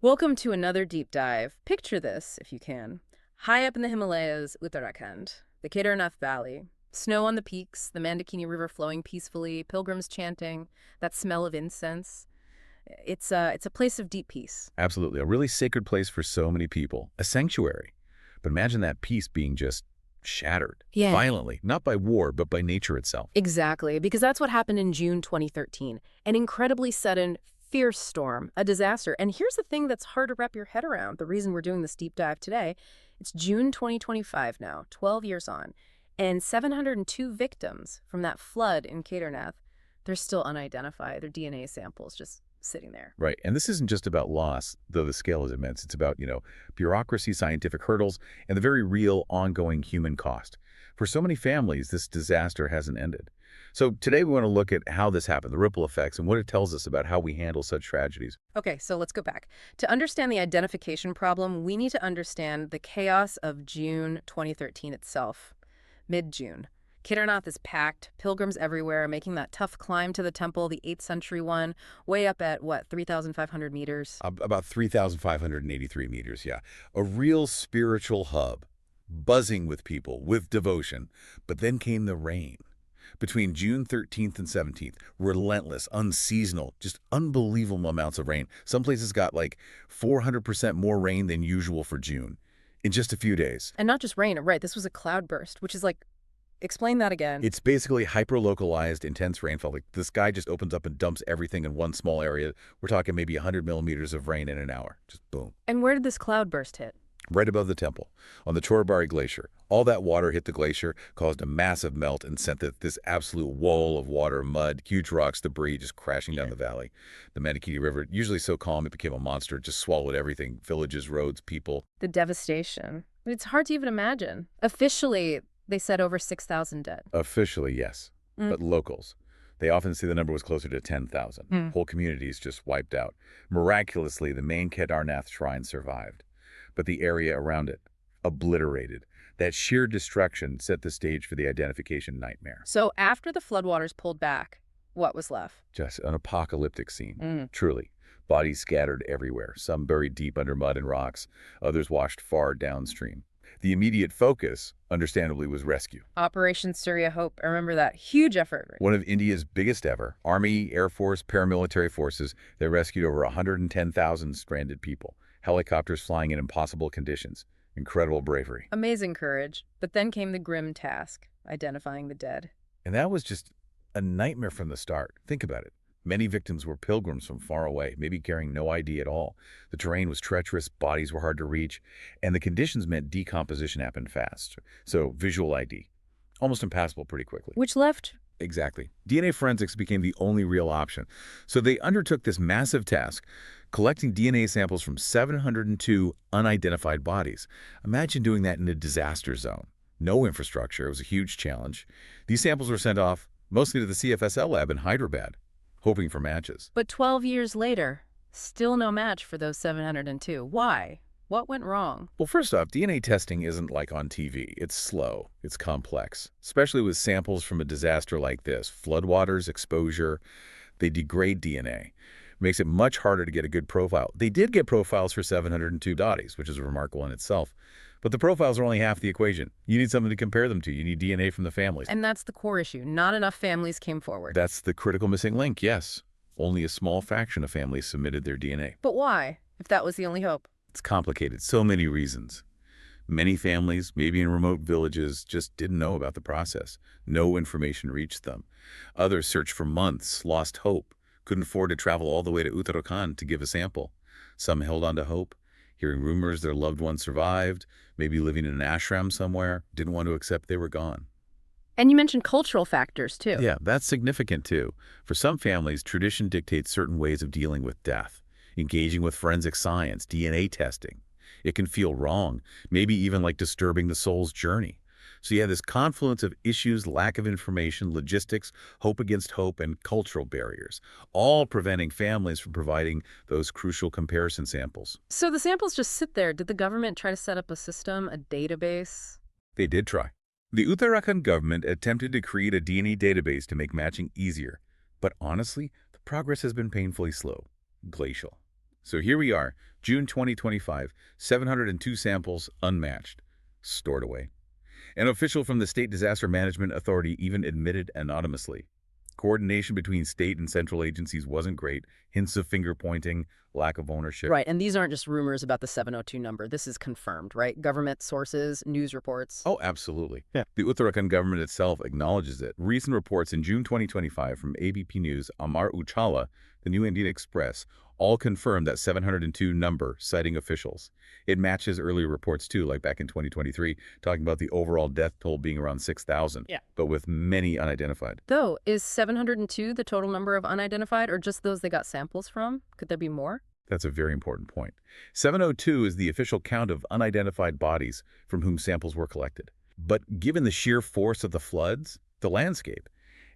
Welcome to another deep dive. Picture this, if you can. High up in the Himalayas, Uttarakhand, the Kedarnath Valley. Snow on the peaks, the Mandakini River flowing peacefully, pilgrims chanting, that smell of incense. It's a place of deep peace. Absolutely. A really sacred place for so many people. A sanctuary. But imagine that peace being just shattered. Yeah. Violently. Not by war, but by nature itself. Exactly, because that's what happened in June 2013. An incredibly sudden, fierce storm, a disaster. And here's the thing that's hard to wrap your head around, the reason we're doing this deep dive today. It's June 2025 now, 12 years on, and 702 victims from that flood in Kedarnath, they're still unidentified. Their DNA samples just sitting there. Right. And this isn't just about loss, though the scale is immense. It's about, bureaucracy, scientific hurdles, and the very real ongoing human cost. For so many families, this disaster hasn't ended. So today we want to look at how this happened, the ripple effects, and what it tells us about how we handle such tragedies. Okay, so let's go back. To understand the identification problem, we need to understand the chaos of June 2013 itself. Mid-June. Kedarnath is packed, pilgrims everywhere, making that tough climb to the temple, the 8th century one, way up at, 3,500 meters? About 3,583 meters, yeah. A real spiritual hub, buzzing with people, with devotion. But then came the rain. Between June 13th and 17th, relentless, unseasonal, just unbelievable amounts of rain. Some places got like 400% more rain than usual for June in just a few days. And not just rain, right, this was a cloudburst, which is like, explain that again. It's basically hyper-localized, intense rainfall. Like the sky just opens up and dumps everything in one small area. We're talking maybe 100 millimeters of rain in an hour. Just boom. And where did this cloudburst hit? Right above the temple, on the Chorabari Glacier. All that water hit the glacier, caused a massive melt, and sent this absolute wall of water, mud, huge rocks, debris just crashing down the valley. The Mandakini River, usually so calm it became a monster, just swallowed everything, villages, roads, people. The devastation. It's hard to even imagine. Officially, they said over 6,000 dead. Officially, yes, but locals. They often say the number was closer to 10,000. Whole communities just wiped out. Miraculously, the main Kedarnath shrine survived, but the area around it, obliterated. That sheer destruction set the stage for the identification nightmare. So after the floodwaters pulled back, what was left? Just an apocalyptic scene, truly. Bodies scattered everywhere, some buried deep under mud and rocks, others washed far downstream. The immediate focus, understandably, was rescue. Operation Surya Hope. I remember that. Huge effort. One of India's biggest ever. Army, Air Force, paramilitary forces, they rescued over 110,000 stranded people. Helicopters flying in impossible conditions. Incredible bravery. Amazing courage. But then came the grim task, identifying the dead. And that was just a nightmare from the start. Think about it. Many victims were pilgrims from far away, maybe carrying no ID at all. The terrain was treacherous, bodies were hard to reach, and the conditions meant decomposition happened fast. So visual ID, almost impassable pretty quickly. Which left? Exactly. DNA forensics became the only real option. So they undertook this massive task, collecting DNA samples from 702 unidentified bodies. Imagine doing that in a disaster zone. No infrastructure. It was a huge challenge. These samples were sent off mostly to the CFSL lab in Hyderabad, hoping for matches. But 12 years later, still no match for those 702. Why? What went wrong? Well, first off, DNA testing isn't like on TV. It's slow. It's complex, especially with samples from a disaster like this. Floodwaters, exposure, they degrade DNA. Makes it much harder to get a good profile. They did get profiles for 702 bodies, which is remarkable in itself. But the profiles are only half the equation. You need something to compare them to. You need DNA from the families. And that's the core issue. Not enough families came forward. That's the critical missing link, yes. Only a small fraction of families submitted their DNA. But why, if that was the only hope? It's complicated. So many reasons. Many families, maybe in remote villages, just didn't know about the process. No information reached them. Others searched for months, lost hope, couldn't afford to travel all the way to Uttarakhand to give a sample. Some held on to hope, hearing rumors their loved ones survived, maybe living in an ashram somewhere, didn't want to accept they were gone. And you mentioned cultural factors, too. Yeah, that's significant, too. For some families, tradition dictates certain ways of dealing with death, engaging with forensic science, DNA testing. It can feel wrong, maybe even like disturbing the soul's journey. So you have this confluence of issues, lack of information, logistics, hope against hope, and cultural barriers, all preventing families from providing those crucial comparison samples. So the samples just sit there. Did the government try to set up a system, a database? They did try. The Uttarakhand government attempted to create a DNA database to make matching easier. But honestly, the progress has been painfully slow, glacial. So here we are, June 2025, 702 samples unmatched, stored away. An official from the State Disaster Management Authority even admitted anonymously. Coordination between state and central agencies wasn't great. Hints of finger-pointing, lack of ownership. Right, and these aren't just rumors about the 702 number. This is confirmed, right? Government sources, news reports. Oh, absolutely. Yeah. The Uttarakhand government itself acknowledges it. Recent reports in June 2025 from ABP News, Amar Ujala, the New Indian Express, all confirmed that 702 number, citing officials. It matches earlier reports too, like back in 2023, talking about the overall death toll being around 6,000, but with many unidentified. Though, is 702 the total number of unidentified or just those they got samples from? Could there be more? That's a very important point. 702 is the official count of unidentified bodies from whom samples were collected. But given the sheer force of the floods, the landscape,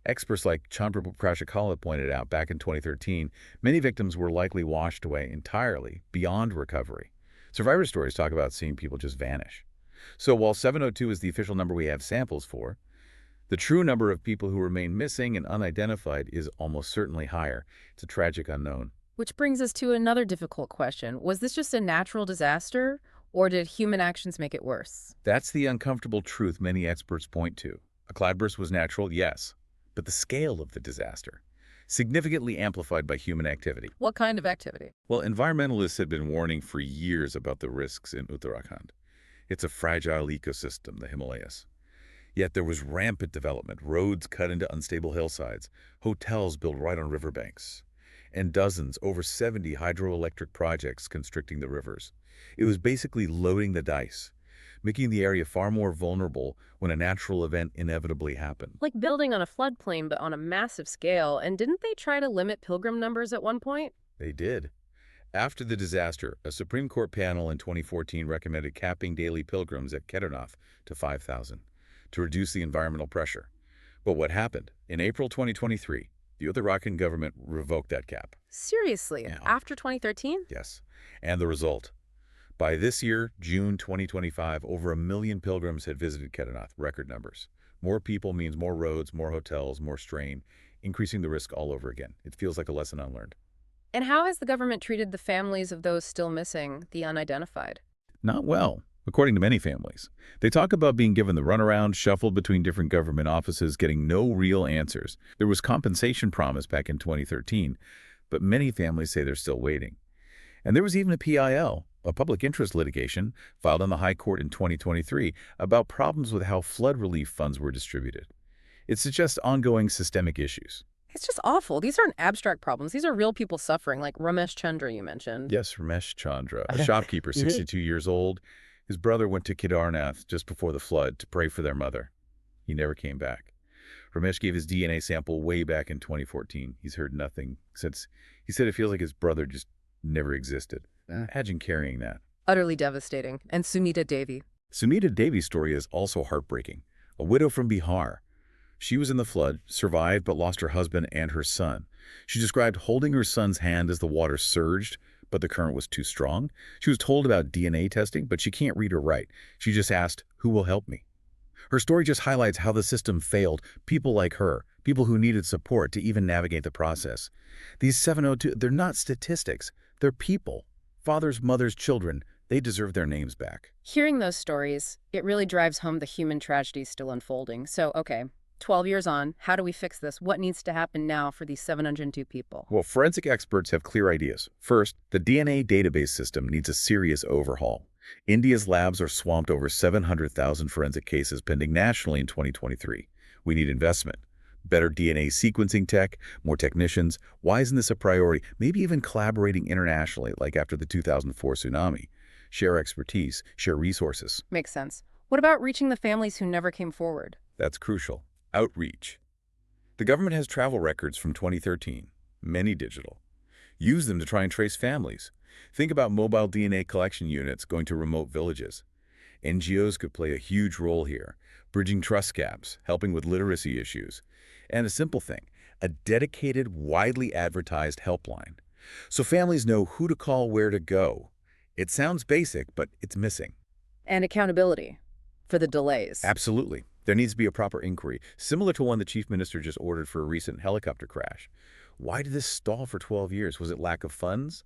experts like Chandra Prashakala pointed out back in 2013, many victims were likely washed away entirely, beyond recovery. Survivor stories talk about seeing people just vanish. So while 702 is the official number we have samples for, the true number of people who remain missing and unidentified is almost certainly higher. It's a tragic unknown. Which brings us to another difficult question. Was this just a natural disaster, or did human actions make it worse? That's the uncomfortable truth many experts point to. A cloudburst was natural, yes, but the scale of the disaster, significantly amplified by human activity. What kind of activity? Well, environmentalists had been warning for years about the risks in Uttarakhand. It's a fragile ecosystem, the Himalayas. Yet there was rampant development, roads cut into unstable hillsides, hotels built right on riverbanks, and dozens, over 70 hydroelectric projects constricting the rivers. It was basically loading the dice, making the area far more vulnerable when a natural event inevitably happened. Like building on a floodplain, but on a massive scale. And didn't they try to limit pilgrim numbers at one point? They did. After the disaster, a Supreme Court panel in 2014 recommended capping daily pilgrims at Kedarnath to 5,000 to reduce the environmental pressure. But what happened? In April 2023, the Uttarakhand government revoked that cap. Seriously? Yeah. After 2013? Yes. And the result? By this year, June 2025, over 1 million pilgrims had visited Kedarnath, record numbers. More people means more roads, more hotels, more strain, increasing the risk all over again. It feels like a lesson unlearned. And how has the government treated the families of those still missing, the unidentified? Not well, according to many families. They talk about being given the runaround, shuffled between different government offices, getting no real answers. There was compensation promised back in 2013, but many families say they're still waiting. And there was even a PIL, a public interest litigation, filed on the High Court in 2023 about problems with how flood relief funds were distributed. It suggests ongoing systemic issues. It's just awful. These aren't abstract problems. These are real people suffering, like Ramesh Chandra you mentioned. Yes, Ramesh Chandra, a shopkeeper, 62 years old. His brother went to Kedarnath just before the flood to pray for their mother. He never came back. Ramesh gave his DNA sample way back in 2014. He's heard nothing since. He said it feels like his brother just never existed. Imagine carrying that. Utterly devastating. And Sunita Devi. Sunita Devi's story is also heartbreaking. A widow from Bihar. She was in the flood, survived, but lost her husband and her son. She described holding her son's hand as the water surged, but the current was too strong. She was told about DNA testing, but she can't read or write. She just asked, "Who will help me?" Her story just highlights how the system failed people like her, people who needed support to even navigate the process. These 702, they're not statistics. They're people. Fathers, mothers, children. They deserve their names back. Hearing those stories, it really drives home the human tragedy still unfolding. So, okay, 12 years on, how do we fix this? What needs to happen now for these 702 people? Well, forensic experts have clear ideas. First, the DNA database system needs a serious overhaul. India's labs are swamped over 700,000 forensic cases pending nationally in 2023. We need investment. Better DNA sequencing tech, more technicians. Why isn't this a priority? Maybe even collaborating internationally, like after the 2004 tsunami. Share expertise, share resources. Makes sense. What about reaching the families who never came forward? That's crucial. Outreach. The government has travel records from 2013, many digital. Use them to try and trace families. Think about mobile DNA collection units going to remote villages. NGOs could play a huge role here, bridging trust gaps, helping with literacy issues. And a simple thing, a dedicated, widely advertised helpline. So families know who to call, where to go. It sounds basic, but it's missing. And accountability for the delays. Absolutely. There needs to be a proper inquiry, similar to one the chief minister just ordered for a recent helicopter crash. Why did this stall for 12 years? Was it lack of funds?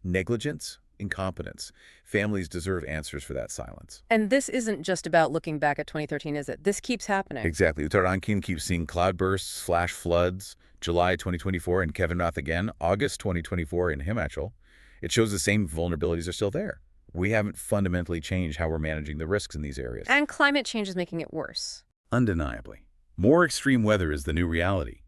Negligence, incompetence. Families deserve answers for that silence. And this isn't just about looking back at 2013, is it? This keeps happening. Exactly. Uttarakhand keeps seeing cloudbursts, flash floods, July 2024 in Kedarnath again, August 2024 in Himachal. It shows the same vulnerabilities are still there. We haven't fundamentally changed how we're managing the risks in these areas. And climate change is making it worse. Undeniably. More extreme weather is the new reality.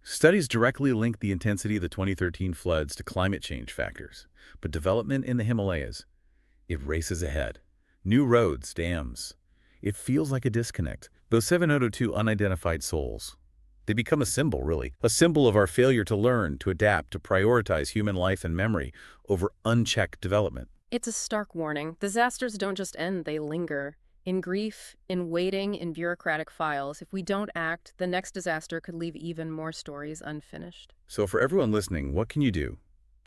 Studies directly link the intensity of the 2013 floods to climate change factors. But development in the Himalayas, it races ahead. New roads, dams. It feels like a disconnect. Those 702 unidentified souls, they become a symbol, really. A symbol of our failure to learn, to adapt, to prioritize human life and memory over unchecked development. It's a stark warning. Disasters don't just end, they linger. In grief, in waiting, in bureaucratic files. If we don't act, the next disaster could leave even more stories unfinished. So for everyone listening, what can you do?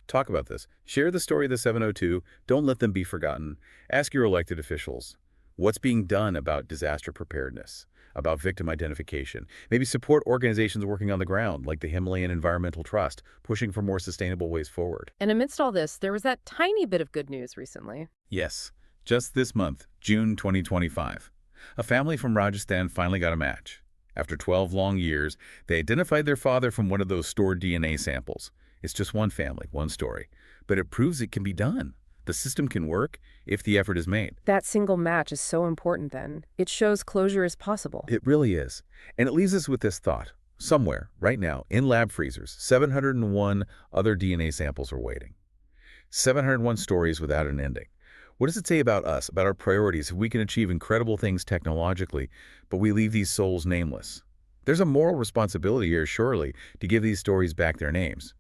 Talk about this. Share the story of the 702. Don't let them be forgotten. Ask your elected officials. What's being done about disaster preparedness, about victim identification? Maybe support organizations working on the ground, like the Himalayan Environmental Trust, pushing for more sustainable ways forward. And amidst all this, there was that tiny bit of good news recently. Yes. Just this month, June 2025, a family from Rajasthan finally got a match. After 12 long years, they identified their father from one of those stored DNA samples. It's just one family, one story. But it proves it can be done. The system can work if the effort is made. That single match is so important then. It shows closure is possible. It really is. And it leaves us with this thought. Somewhere, right now, in lab freezers, 701 other DNA samples are waiting. 701 stories without an ending. What does it say about us, about our priorities, if we can achieve incredible things technologically, but we leave these souls nameless? There's a moral responsibility here, surely, to give these stories back their names.